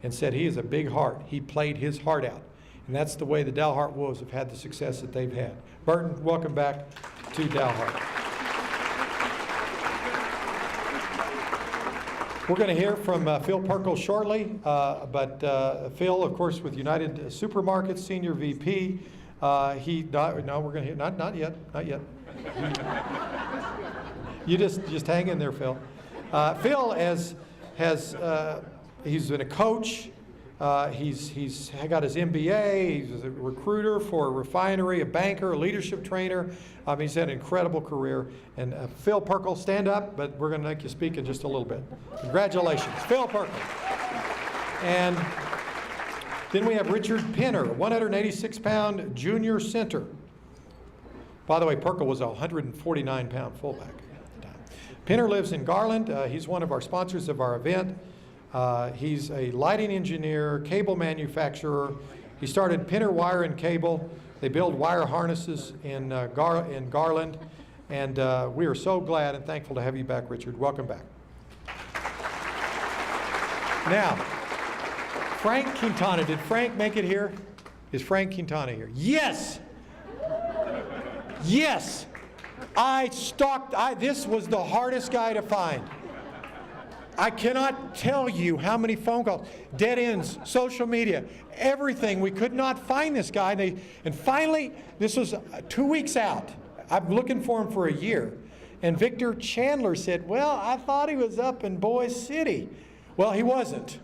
and said he is a big heart. He played his heart out. And that's the way the Dalhart Wolves have had the success that they've had. Burton, welcome back to Dalhart. We're going to hear from Phil Perkle shortly, but Phil, of course, with United Supermarkets, Senior VP. No, we're going to hear, not yet. You just hang in there, Phil. Phil he's been a coach. He's got his MBA. He's a recruiter for a refinery, a banker, a leadership trainer. He's had an incredible career. And Phil Perkle, stand up, but we're going to make you speak in just a little bit. Congratulations, Phil Perkle. And then we have Richard Pinner, 186-pound junior center. By the way, Perkle was a 149-pound fullback at the time. Pinner lives in Garland. He's one of our sponsors of our event. He's a lighting engineer, cable manufacturer. He started Pinner Wire and Cable. They build wire harnesses in Garland. And we are so glad and thankful to have you back, Richard. Welcome back. Now, Frank Quintana. Did Frank make it here? Is Frank Quintana here? Yes! Yes! This was the hardest guy to find. I cannot tell you how many phone calls, dead ends, social media, everything. We could not find this guy. And finally, this was 2 weeks out. I'm looking for him for a year. And Victor Chandler said, well, I thought he was up in Boise City. Well, he wasn't.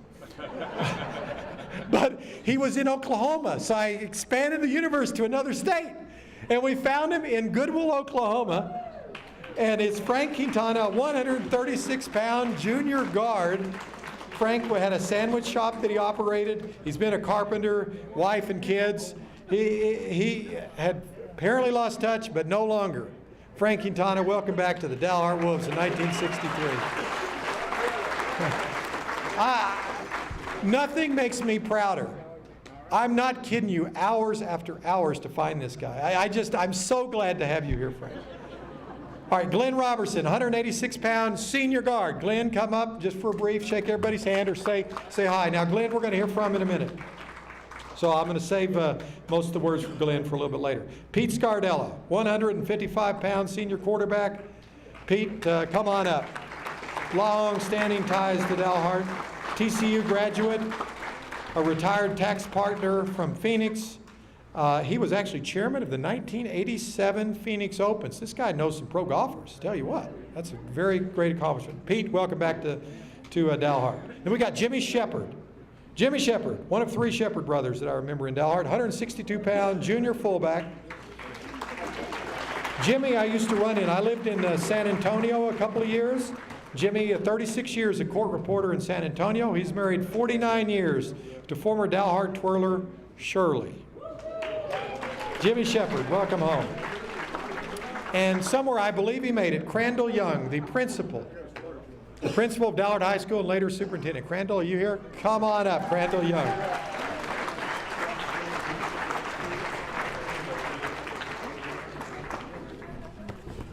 But he was in Oklahoma. So I expanded the universe to another state. And we found him in Goodwill, Oklahoma. And it's Frank Quintana, 136-pound junior guard. Frank had a sandwich shop that he operated. He's been a carpenter, wife and kids. He had apparently lost touch, but no longer. Frank Quintana, welcome back to the Dalhart Wolves in 1963. Nothing makes me prouder. I'm not kidding you, hours after hours to find this guy. I'm so glad to have you here, Frank. All right, Glenn Robertson, 186-pound senior guard. Glenn, come up just for a brief, shake everybody's hand or say hi. Now, Glenn, we're going to hear from in a minute. So I'm going to save most of the words for Glenn for a little bit later. Pete Scardella, 155-pound senior quarterback. Pete, come on up. Long-standing ties to Dalhart. TCU graduate, a retired tax partner from Phoenix. He was actually chairman of the 1987 Phoenix Opens. This guy knows some pro golfers, tell you what. That's a very great accomplishment. Pete, welcome back to Dalhart. Then we got Jimmy Shepard. Jimmy Shepard, one of 3 Shepard brothers that I remember in Dalhart, 162-pound junior fullback. Jimmy, I used to run in. I lived in San Antonio a couple of years. Jimmy, 36 years a court reporter in San Antonio. He's married 49 years to former Dalhart twirler Shirley. Jimmy Shepard, welcome home. And somewhere, I believe he made it, Crandall Young, the principal of Dalhart High School and later superintendent. Crandall, are you here? Come on up, Crandall Young.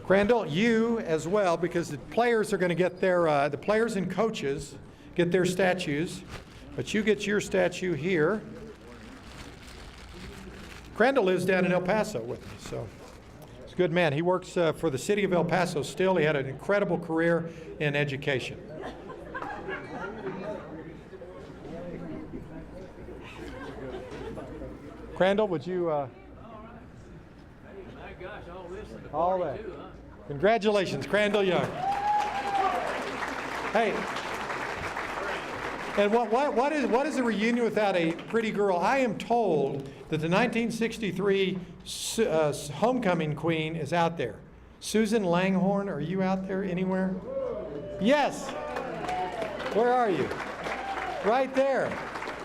Crandall, you as well, because the players are going to get their, the players and coaches get their statues, but you get your statue here. Crandall lives down in El Paso with me, so he's a good man. He works for the city of El Paso still. He had an incredible career in education. Crandall, would you? My gosh, all that. Congratulations, Crandall Young. Hey. And what is a reunion without a pretty girl? I am told that the 1963 homecoming queen is out there. Susan Langhorne, are you out there anywhere? Yes. Where are you? Right there.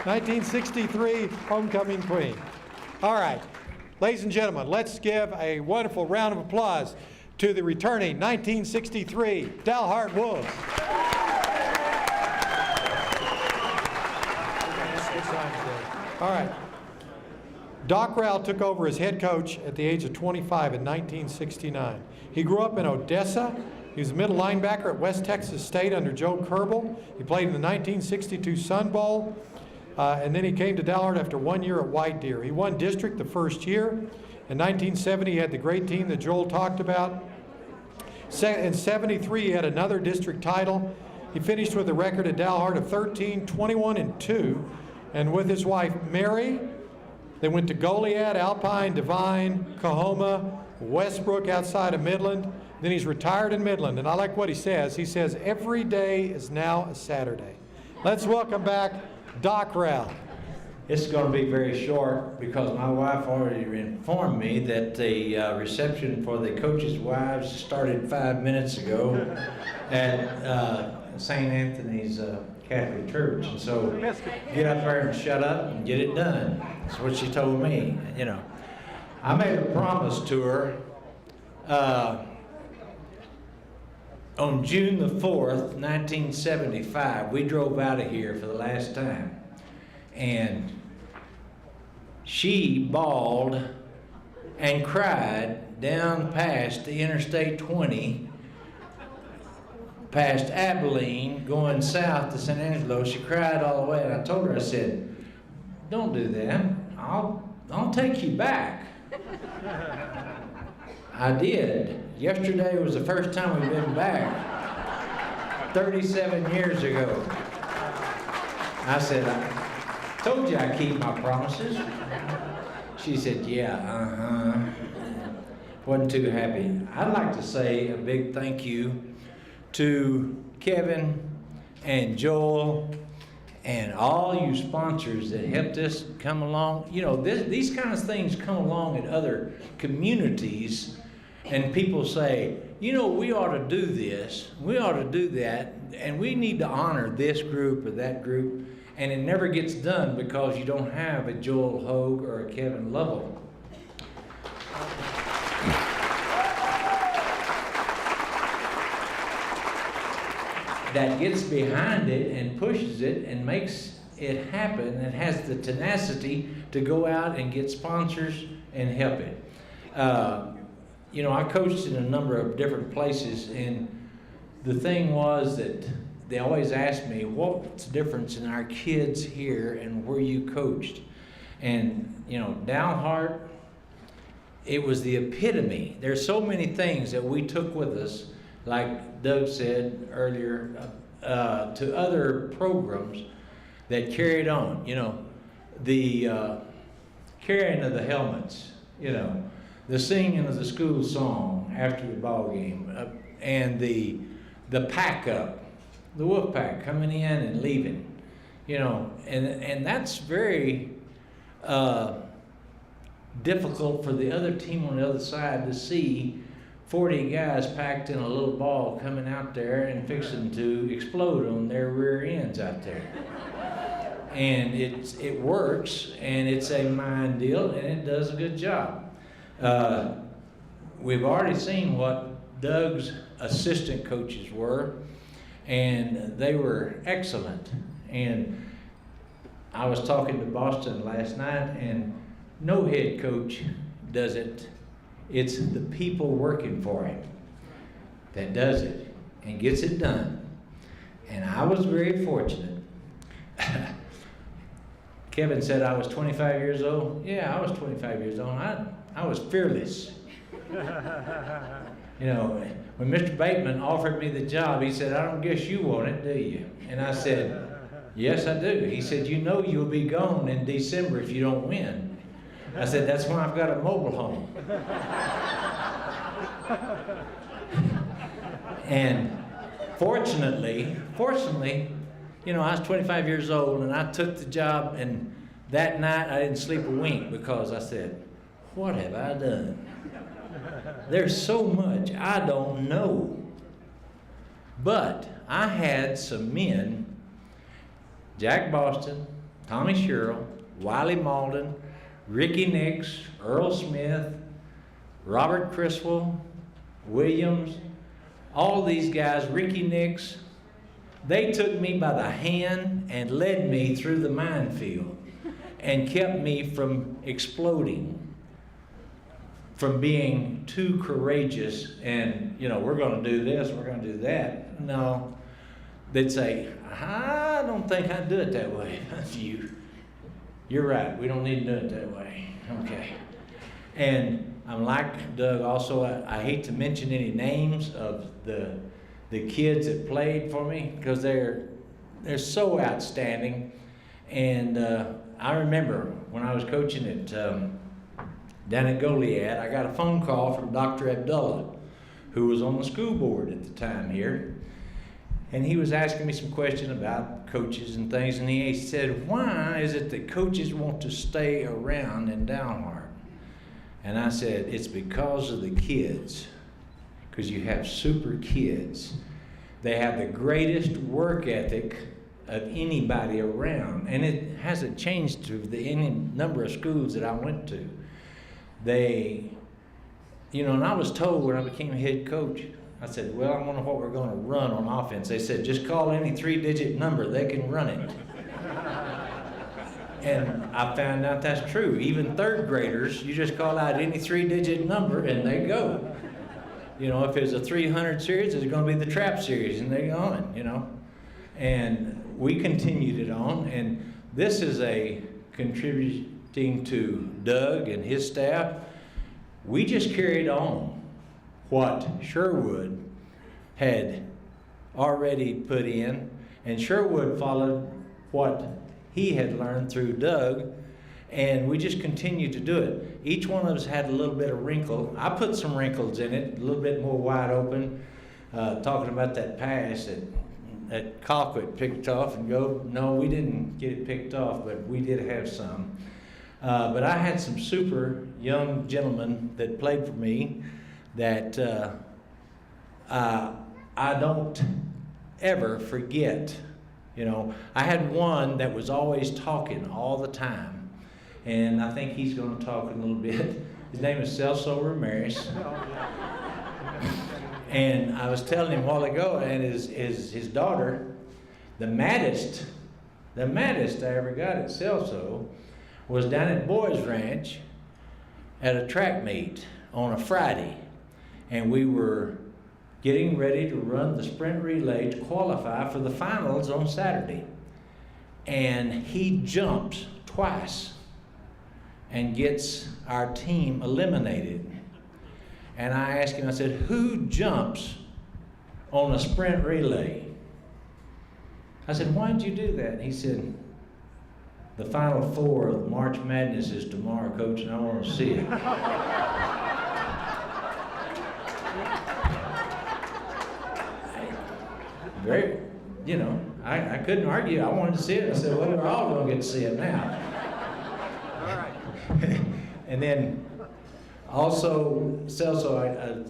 1963 homecoming queen. All right. Ladies and gentlemen, let's give a wonderful round of applause to the returning 1963 Dalhart Wolves. All right. Doc Rowell took over as head coach at the age of 25 in 1969. He grew up in Odessa. He was a middle linebacker at West Texas State under Joe Kerbel. He played in the 1962 Sun Bowl. And then he came to Dalhart after 1 year at White Deer. He won district the first year. In 1970, he had the great team that Joel talked about. In 73, he had another district title. He finished with a record at Dalhart of 13, 21, and 2. And with his wife, Mary, they went to Goliad, Alpine, Divine, Coahoma, Westbrook outside of Midland. Then he's retired in Midland. And I like what he says. He says, every day is now a Saturday. Let's welcome back Doc Rowell. It's going to be very short because my wife already informed me that the reception for the coaches' wives started 5 minutes ago at St. Anthony's Catholic Church. And so get up there and shut up and get it done. That's what she told me. You know, I made a promise to her on June the 4th, 1975. We drove out of here for the last time. And she bawled and cried down past the Interstate 20, past Abilene, going south to San Angelo. She cried all the way, and I told her, I said, don't do that. I'll take you back. I did. Yesterday was the first time we've been back, 37 years ago. I said, I told you I keep my promises. She said, yeah, Wasn't too happy. I'd like to say a big thank you to Kevin and Joel and all you sponsors that helped us come along. You know, these kind of things come along in other communities, and people say, you know, we ought to do this, we ought to do that, and we need to honor this group or that group. And it never gets done because you don't have a Joel Hogue or a Kevin Lovell. That gets behind it and pushes it and makes it happen and has the tenacity to go out and get sponsors and help it. You know, I coached in a number of different places, and the thing was that they always asked me, what's the difference in our kids here and where you coached? And, you know, Dalhart, it was the epitome. There's so many things that we took with us, like Doug said earlier, to other programs that carried on. You know, the carrying of the helmets, you know, the singing of the school song after the ball game, and the pack up. The wolf pack coming in and leaving, you know, and that's very difficult for the other team on the other side to see 40 guys packed in a little ball coming out there and fixing to explode on their rear ends out there. And it works, and it's a mind deal, and it does a good job. We've already seen what Doug's assistant coaches were, and they were excellent. And I was talking to Boston last night, and no head coach does it. It's the people working for him that does it and gets it done. And I was very fortunate. Kevin said I was 25 years old. Yeah, I was 25 years old. I was fearless. You know, when Mr. Bateman offered me the job, he said, I don't guess you want it, do you? And I said, yes, I do. He said, you know you'll be gone in December if you don't win. I said, that's when I've got a mobile home. And fortunately, you know, I was 25 years old, and I took the job, and that night I didn't sleep a wink because I said, what have I done? There's so much I don't know. But I had some men, Jack Boston, Tommy Sherrill, Wiley Malden, Ricky Nix, Earl Smith, Robert Criswell, Williams, all these guys, Ricky Nix, they took me by the hand and led me through the minefield and kept me from exploding, from being too courageous and, you know, we're going to do this, we're going to do that. No, they'd say, I don't think I'd do it that way. You're right. We don't need to do it that way. Okay. And I'm like Doug also, I hate to mention any names of the kids that played for me because they're so outstanding. And I remember when I was coaching at down at Goliad, I got a phone call from Dr. Abdullah, who was on the school board at the time here. And he was asking me some questions about coaches and things, and he said, why is it that coaches want to stay around in Dalhart? And I said, it's because of the kids, because you have super kids. They have the greatest work ethic of anybody around, and it hasn't changed to any number of schools that I went to. And I was told when I became head coach, I said, well, I wonder what we're going to run on offense. They said, just call any 3-digit number, they can run it. And I found out that's true. Even third graders, you just call out any 3-digit number and they go. If it's a 300 series, it's going to be the trap series, and they go on, And we continued it on, and this is a contributing to Doug and his staff. We just carried on what Sherwood had already put in, and Sherwood followed what he had learned through Doug, and we just continued to do it. Each one of us had a little bit of wrinkle. I put some wrinkles in it, a little bit more wide open, talking about that pass that Colquitt picked off and go. No, we didn't get it picked off, but we did have some. But I had some super young gentlemen that played for me that I don't ever forget. I had one that was always talking all the time, and I think he's going to talk in a little bit. His name is Celso Ramirez. And I was telling him a while ago, and his daughter, the maddest I ever got at Celso was down at Boys Ranch at a track meet on a Friday. And we were getting ready to run the sprint relay to qualify for the finals on Saturday. And he jumps twice and gets our team eliminated. And I asked him, I said, who jumps on a sprint relay? I said, why'd you do that? He said, the Final Four of March Madness is tomorrow, Coach, and I want to see it. Very, I couldn't argue. I wanted to see it. I said, well, we're all going to get to see it now. All right. And then also, Celso,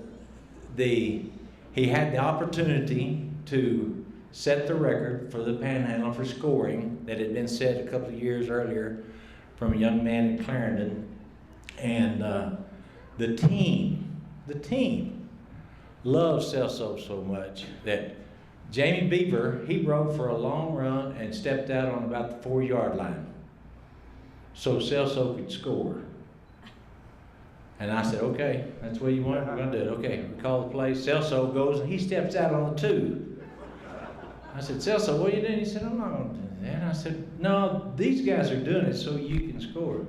he had the opportunity to set the record for the Panhandle for scoring that had been set a couple of years earlier from a young man in Clarendon. And the team loved Celso so much that Jamie Beaver, he broke for a long run and stepped out on about the 4-yard line so Celso could score. And I said, okay, that's the way you want it, we're going to do it. Okay, we call the play. Celso goes, and he steps out on the 2. I said, Celso, what are you doing? He said, I'm not going to do that. And I said, no, these guys are doing it so you can score.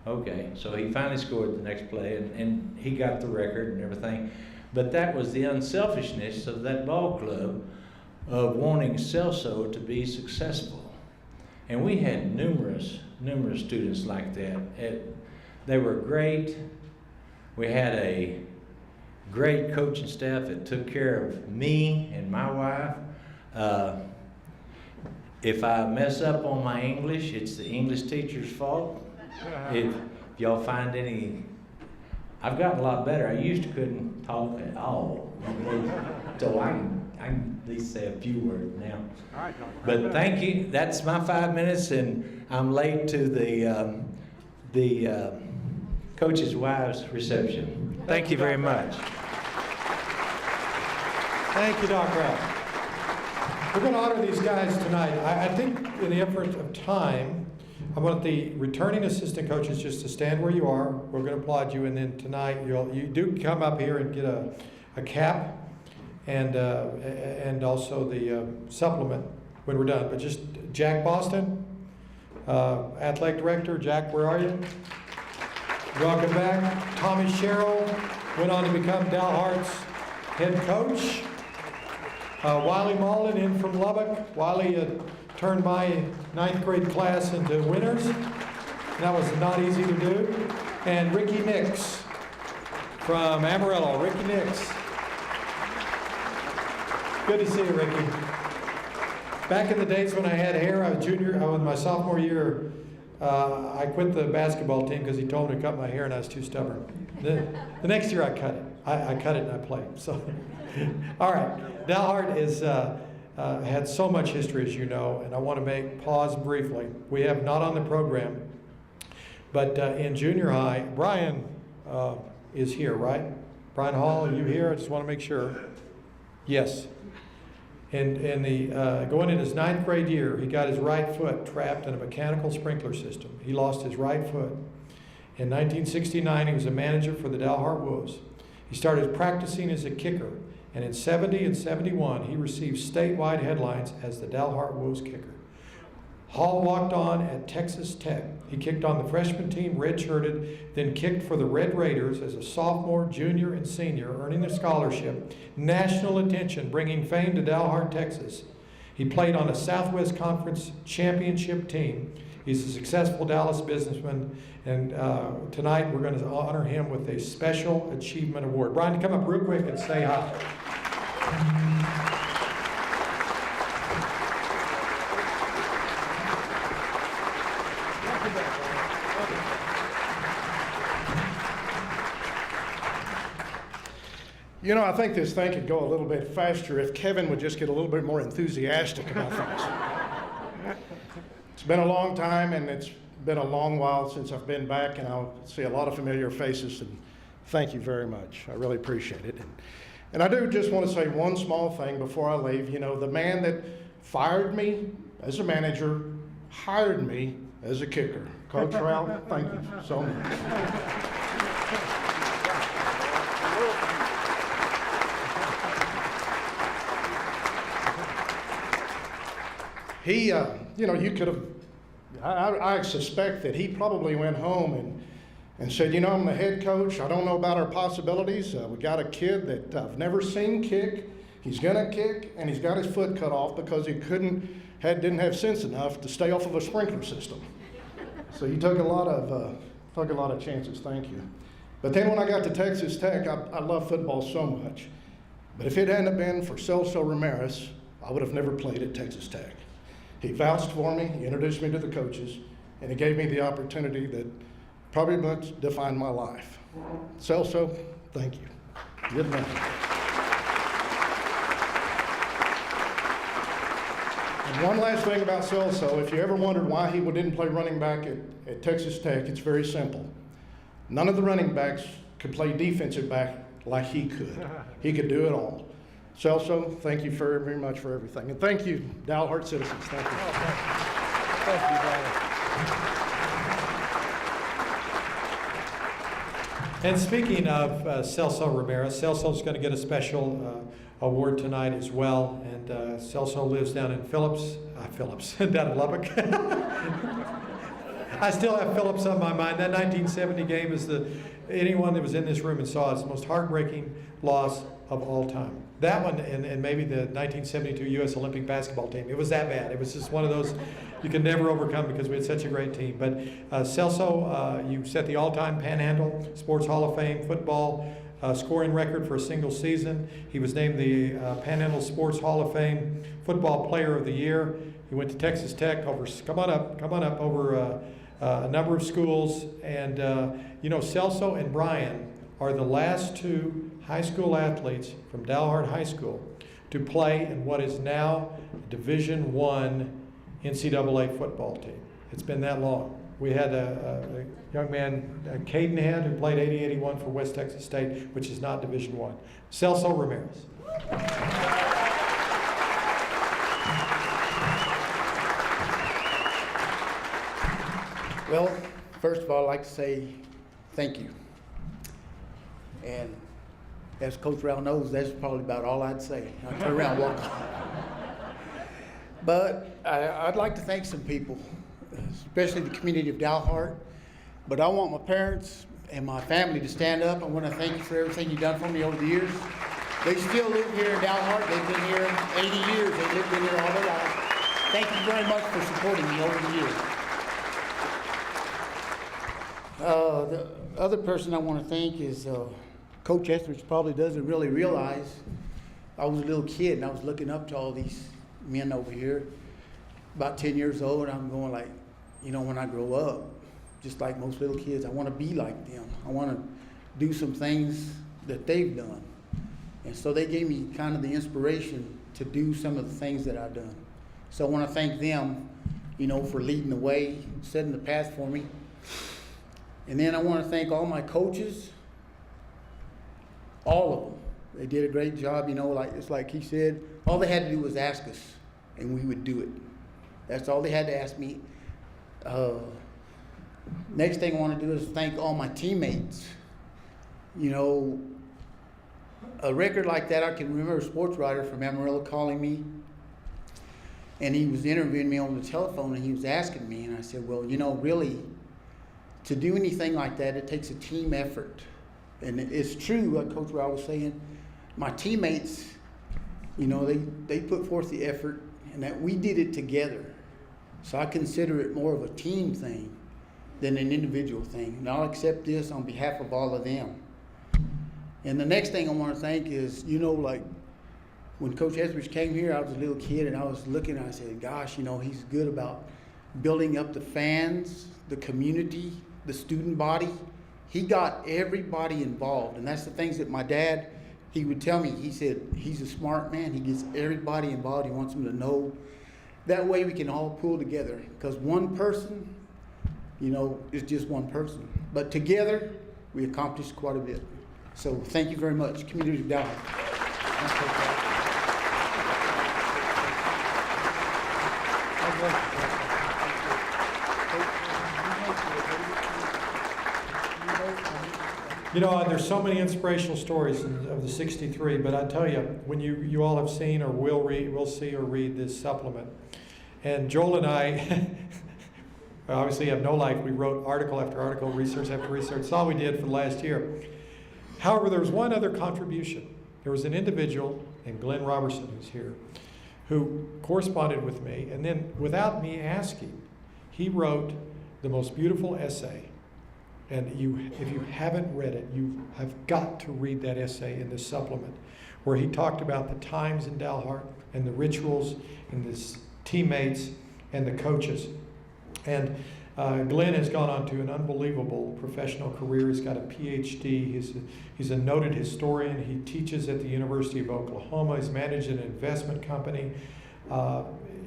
Okay, so he finally scored the next play, and he got the record and everything. But that was the unselfishness of that ball club of wanting Celso to be successful. And we had numerous students like that. They were great. We had a great coaching staff that took care of me and my wife. If I mess up on my English, it's the English teacher's fault. If y'all find any, I've gotten a lot better. I used to couldn't talk at all, so I can at least say a few words now. All right, but thank you. That's my 5 minutes, and I'm late to the coach's wives' reception. Thank you very much. Thank you, Doc Ralph. We're going to honor these guys tonight. I think in the effort of time, I want the returning assistant coaches just to stand where you are. We're going to applaud you, and then tonight you do come up here and get a cap, and also the supplement when we're done. But just Jack Boston, athletic director. Jack, where are you? Welcome back. Tommy Sherrill went on to become Dalhart's head coach. Wiley Malden in from Lubbock. Wiley turned my 9th grade class into winners. That was not easy to do. And Ricky Nix from Amarillo. Ricky Nix. Good to see you, Ricky. Back in the days when I had hair, I was in my sophomore year, I quit the basketball team because he told me to cut my hair and I was too stubborn. The next year I cut it. I cut it and I played. So, all right. Dalhart is had so much history, as you know, and I want to pause briefly. We have not on the program, but in junior high, Brian is here, right? Brian Hall, are you here? I just want to make sure. Yes. And going in his 9th grade year, he got his right foot trapped in a mechanical sprinkler system. He lost his right foot. In 1969, he was a manager for the Dalhart Wolves. He started practicing as a kicker, and in 70 and 71, he received statewide headlines as the Dalhart Wolves kicker. Hall walked on at Texas Tech. He kicked on the freshman team, redshirted, then kicked for the Red Raiders as a sophomore, junior, and senior, earning a scholarship, national attention, bringing fame to Dalhart, Texas. He played on a Southwest Conference championship team. He's a successful Dallas businessman, and tonight we're going to honor him with a Special Achievement Award. Brian, come up real quick and say hi. You know, I think this thing could go a little bit faster if Kevin would just get a little bit more enthusiastic about things. It's been a long time, and it's been a long while since I've been back, and I'll see a lot of familiar faces, and thank you very much. I really appreciate it. And I do just want to say one small thing before I leave. You know, the man that fired me as a manager hired me as a kicker. Coach Ralph, thank you so much. He, you know, you could have, I suspect that he probably went home and said, you know, I'm the head coach. I don't know about our possibilities. We got a kid that I've never seen kick. He's going to kick, and he's got his foot cut off because he didn't have sense enough to stay off of a sprinkler system. So you took a lot of chances. Thank you. But then when I got to Texas Tech, I love football so much. But if it hadn't been for Celso Ramirez, I would have never played at Texas Tech. He vouched for me, he introduced me to the coaches, and he gave me the opportunity that probably much defined my life. Celso, thank you. Good night. And one last thing about Celso, if you ever wondered why he didn't play running back at Texas Tech, it's very simple. None of the running backs could play defensive back like he could. He could do it all. Celso, thank you very much for everything. And thank you, Dalhart citizens. Thank you. Thank you, Brian. And speaking of Celso Ramirez, Celso's going to get a special award tonight as well. And Celso lives down in down in Lubbock. I still have Phillips on my mind. That 1970 game is anyone that was in this room and saw it's the most heartbreaking loss of all time. That one and maybe the 1972 U.S. Olympic basketball team. It was that bad. It was just one of those you can never overcome because we had such a great team. But Celso, you set the all-time Panhandle Sports Hall of Fame football scoring record for a single season. He was named the Panhandle Sports Hall of Fame Football Player of the Year. He went to Texas Tech over a number of schools. And, you know, Celso and Brian are the last two high school athletes from Dalhart High School to play in what is now Division I NCAA football team. It's been that long. We had a young man, Cadenhead, who played 80-81 for West Texas State, which is not Division I. Celso Ramirez. Well, first of all, I'd like to say thank you. And as Coach Rowell knows, that's probably about all I'd say. I'll turn around and walk on. But I'd like to thank some people, especially the community of Dalhart. But I want my parents and my family to stand up. I want to thank you for everything you've done for me over the years. They still live here in Dalhart. They've been here 80 years. They've lived in here all their lives. Thank you very much for supporting me over the years. The other person I want to thank is Coach Etheridge. Probably doesn't really realize I was a little kid and I was looking up to all these men over here, about 10 years old, and I'm going like, you know, when I grow up, just like most little kids, I want to be like them. I want to do some things that they've done. And so they gave me kind of the inspiration to do some of the things that I've done. So I want to thank them, you know, for leading the way, setting the path for me. And then I want to thank all my coaches, all of them. They did a great job, you know, like it's like he said, all they had to do was ask us, and we would do it. That's all they had to ask me. Next thing I want to do is thank all my teammates. You know, a record like that, I can remember a sports writer from Amarillo calling me, and he was interviewing me on the telephone, and he was asking me, and I said, well, you know, really, to do anything like that, it takes a team effort. And it's true, like Coach Rowell was saying, my teammates, you know, they put forth the effort, and that we did it together. So I consider it more of a team thing than an individual thing. And I'll accept this on behalf of all of them. And the next thing I want to thank is, you know, like when Coach Etheridge came here, I was a little kid and I was looking and I said, gosh, you know, he's good about building up the fans, the community, the student body. He got everybody involved. And that's the things that my dad, he would tell me. He said, he's a smart man. He gets everybody involved. He wants them to know. That way we can all pull together. Because one person, you know, is just one person. But together, we accomplished quite a bit. So thank you very much, community of Dalhart. You know, there's so many inspirational stories of the 63, but I tell you, when you all have seen or will see or read this supplement, and Joel and I obviously have no life. We wrote article after article, research after research. That's all we did for the last year. However, there was one other contribution. There was an individual named Glenn Robertson, who's here, who corresponded with me, and then without me asking, he wrote the most beautiful essay. And if you haven't read it, you have got to read that essay in this supplement, where he talked about the times in Dalhart and the rituals and the teammates and the coaches. And Glenn has gone on to an unbelievable professional career. He's got a PhD. He's a noted historian. He teaches at the University of Oklahoma. He's managed an investment company.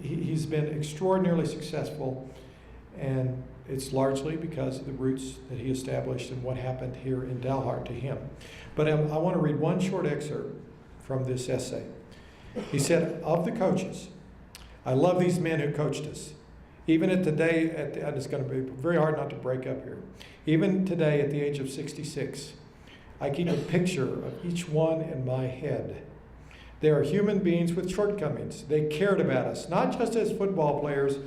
He's been extraordinarily successful, and it's largely because of the roots that he established and what happened here in Dalhart to him. But I want to read one short excerpt from this essay. He said, of the coaches, I love these men who coached us. Even at today, it's going to be very hard not to break up here. Even today, at the age of 66, I keep a picture of each one in my head. They are human beings with shortcomings. They cared about us, not just as football players,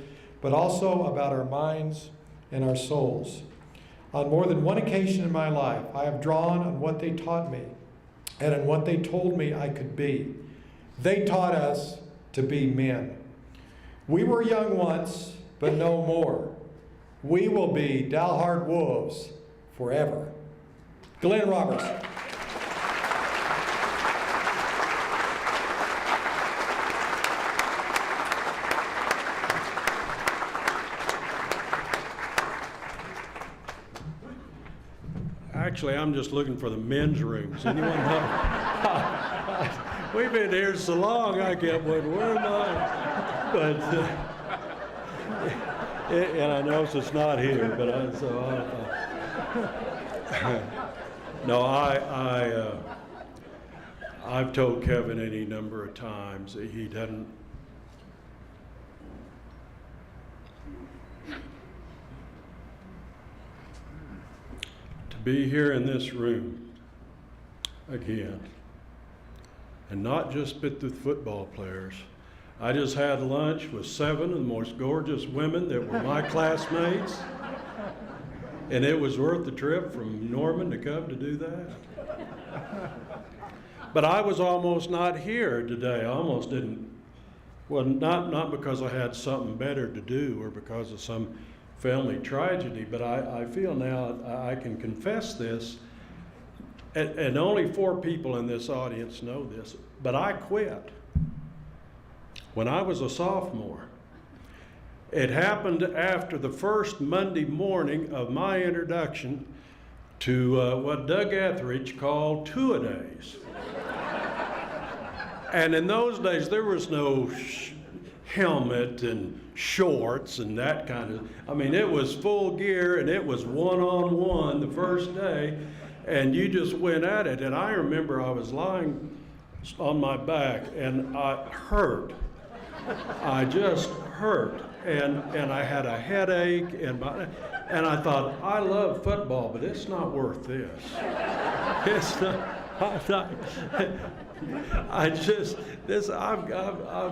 but also about our minds and our souls. On more than one occasion in my life, I have drawn on what they taught me and on what they told me I could be. They taught us to be men. We were young once, but no more. We will be Dalhart Wolves forever. Glenn Robertson. Actually, I'm just looking for the men's rooms. Anyone know? We've been here so long, I kept wondering, where am I? But, and I notice it's not here, but no, I've told Kevin any number of times that he doesn't, to be here in this room again. And not just with the football players. I just had lunch with 7 of the most gorgeous women that were my classmates. And it was worth the trip from Norman to come to do that. But I was almost not here today. I almost didn't. Well, not because I had something better to do or because of some family tragedy, but I feel now I can confess this, and only 4 people in this audience know this, but I quit when I was a sophomore. It happened after the first Monday morning of my introduction to what Doug Etheridge called two-a-days. And in those days, there was no helmet and shorts and that kind of, I mean, it was full gear and it was one-on-one the first day, and you just went at it. And I remember I was lying on my back and I hurt. I just hurt. And I had a headache, and I thought, I love football, but it's not worth this. It's not,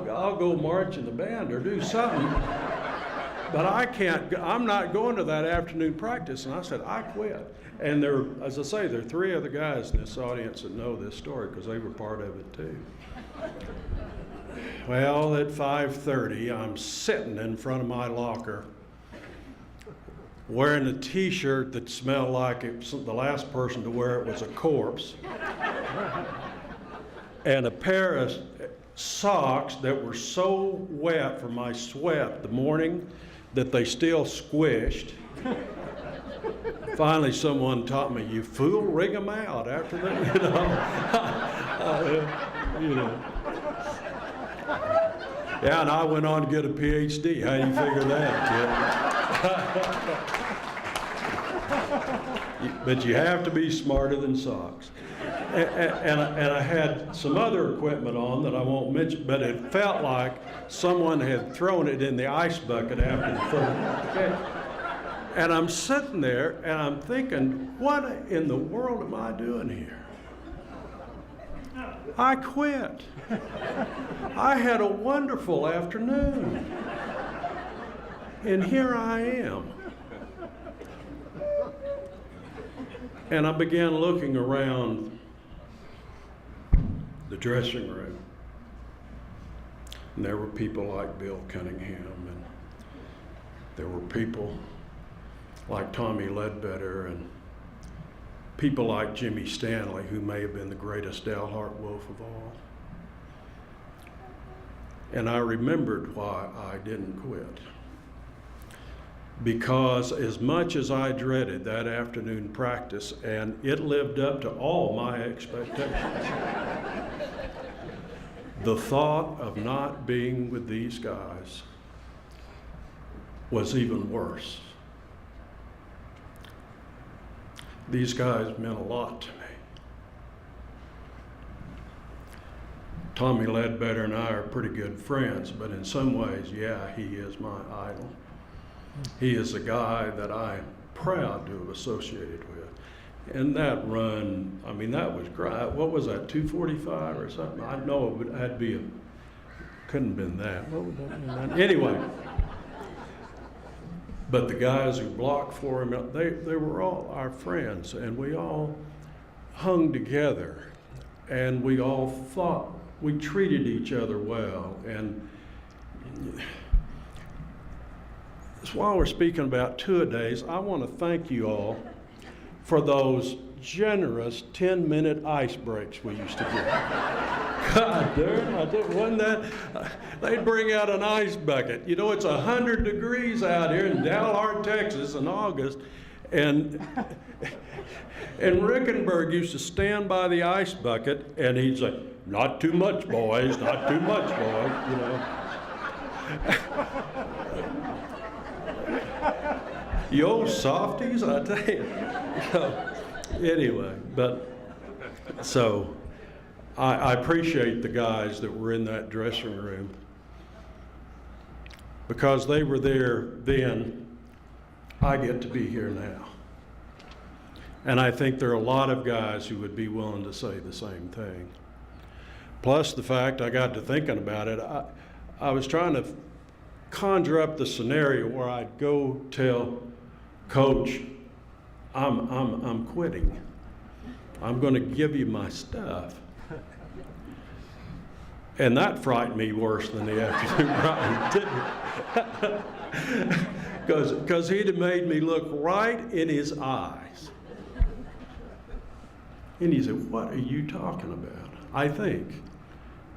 I'll go march in the band or do something, but I'm not going to that afternoon practice. And I said, I quit. And there, as I say, there are 3 other guys in this audience that know this story because they were part of it too. Well, at 5:30, I'm sitting in front of my locker wearing a t-shirt that smelled like the last person to wear it was a corpse, and a pair of socks that were so wet from my sweat the morning that they still squished. Finally, someone taught me, you fool, wring them out after that, you know. Yeah, and I went on to get a PhD. How do you figure that, kid? But you have to be smarter than socks. And I had some other equipment on that I won't mention, but it felt like someone had thrown it in the ice bucket after the first. Okay. And I'm sitting there and I'm thinking, what in the world am I doing here? I quit. I had a wonderful afternoon. And here I am. And I began looking around the dressing room. And there were people like Bill Cunningham, and there were people like Tommy Ledbetter, and people like Jimmy Stanley, who may have been the greatest Dalhart Wolf of all. And I remembered why I didn't quit. Because as much as I dreaded that afternoon practice, and it lived up to all my expectations, the thought of not being with these guys was even worse. These guys meant a lot to me. Tommy Ledbetter and I are pretty good friends, but in some ways, yeah, he is my idol. He is a guy that I'm proud to have associated with. And that run, I mean, that was great. What was that, 2:45 or something? I know it had to be couldn't have been that. What would that been? Anyway. But the guys who blocked for him, they were all our friends, and we all hung together, and we all thought we treated each other well. And while we're speaking about two-a-days, I want to thank you all for those generous 10-minute ice breaks we used to get. God darn, wasn't that? They'd bring out an ice bucket. You know, it's 100 degrees out here in Dalhart, Texas in August, and Rickenberg used to stand by the ice bucket, and he'd say, not too much, boys, not too much, boys, you know. You old softies, I tell you. Anyway, but so I appreciate the guys that were in that dressing room because they were there then. I get to be here now. And I think there are a lot of guys who would be willing to say the same thing. Plus the fact, I got to thinking about it, I was trying to conjure up the scenario where I'd go tell Coach, I'm quitting. I'm going to give you my stuff. And that frightened me worse than the afternoon ride, didn't it? Because he'd have made me look right in his eyes. And he said, "What are you talking about?" I think.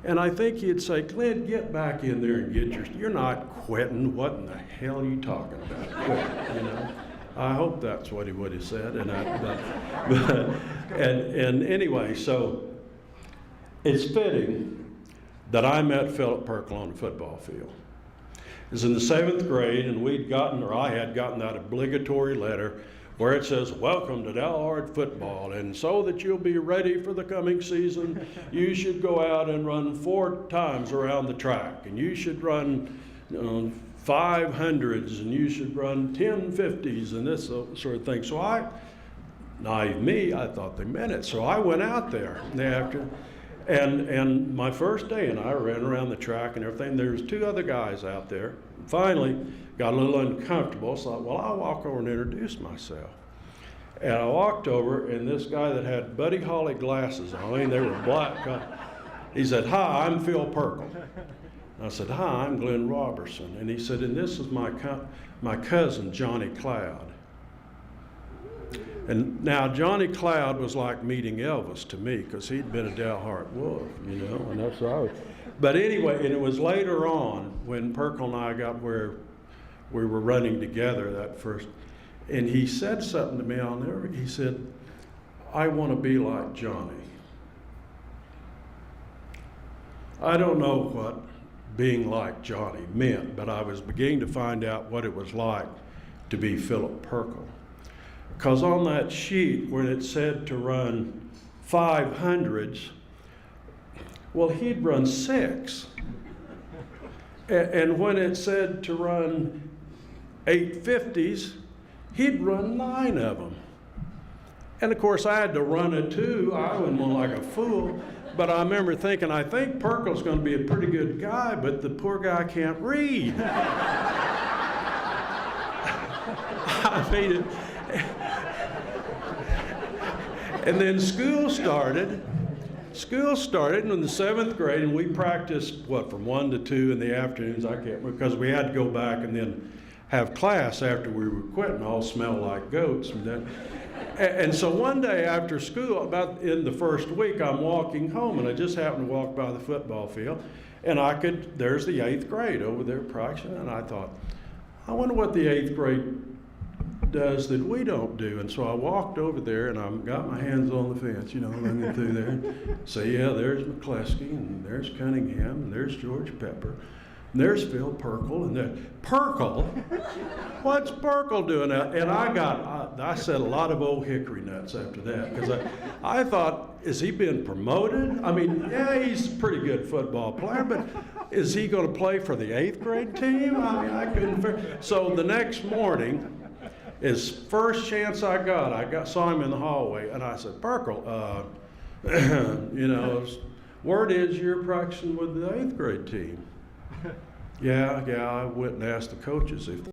And I think he'd say, "Glenn, get back in there and get you're not quitting. What in the hell are you talking about? Quit," you know? I hope that's what he would have said. And anyway, so it's fitting that I met Philip Perkle on the football field. It was in the 7th grade, and I had gotten that obligatory letter where it says, "Welcome to Dalhart Football, and so that you'll be ready for the coming season, you should go out and run 4 times around the track, and you should run 500s, and you should run 10 50s, and this sort of thing." So naive me, I thought they meant it. So I went out there and my first day, and I ran around the track and everything. There was 2 other guys out there. Finally, got a little uncomfortable, so I thought, well, I'll walk over and introduce myself. And I walked over, and this guy that had Buddy Holly glasses on, I mean, they were black. He said, "Hi, I'm Phil Perkle." I said, "Hi, I'm Glenn Robertson." And he said, "And this is my cousin, Johnny Cloud." And now Johnny Cloud was like meeting Elvis to me, because he'd been a Dalhart Wolf, you know, and that's how I was. But anyway, and it was later on when Perkle and I got where we were running together that first, and he said something to me, he said, "I want to be like Johnny." I don't know what being like Johnny meant, but I was beginning to find out what it was like to be Philip Perkle. Because on that sheet where it said to run 500s, well, he'd run 6. And when it said to run 850s, he'd run 9 of them. And of course, I had to run it too. I went more like a fool. But I remember thinking, I think Perkle's going to be a pretty good guy, but the poor guy can't read. I mean, and then school started in the 7th grade, and we practiced, from 1 to 2 in the afternoons, I can't remember, because we had to go back and then have class after we were quitting, all smell like goats. And so one day after school, about in the first week, I'm walking home, and I just happened to walk by the football field, and there's the 8th grade over there practicing, and I thought, I wonder what the 8th grade does that we don't do. And so I walked over there, and I got my hands on the fence, looking through there, and say, yeah, there's McCleskey, and there's Cunningham, and there's George Pepper, and there's Phil Perkle, and there, Perkle? What's Perkle doing out? And I said a lot of old hickory nuts after that, because I thought, is he been promoted? I mean, yeah, he's a pretty good football player, but is he going to play for the 8th grade team? I mean, I couldn't. So the next morning, his first chance I saw him in the hallway, and I said, Perkle, word is you're practicing with the 8th grade team. Yeah, I went and asked the coaches if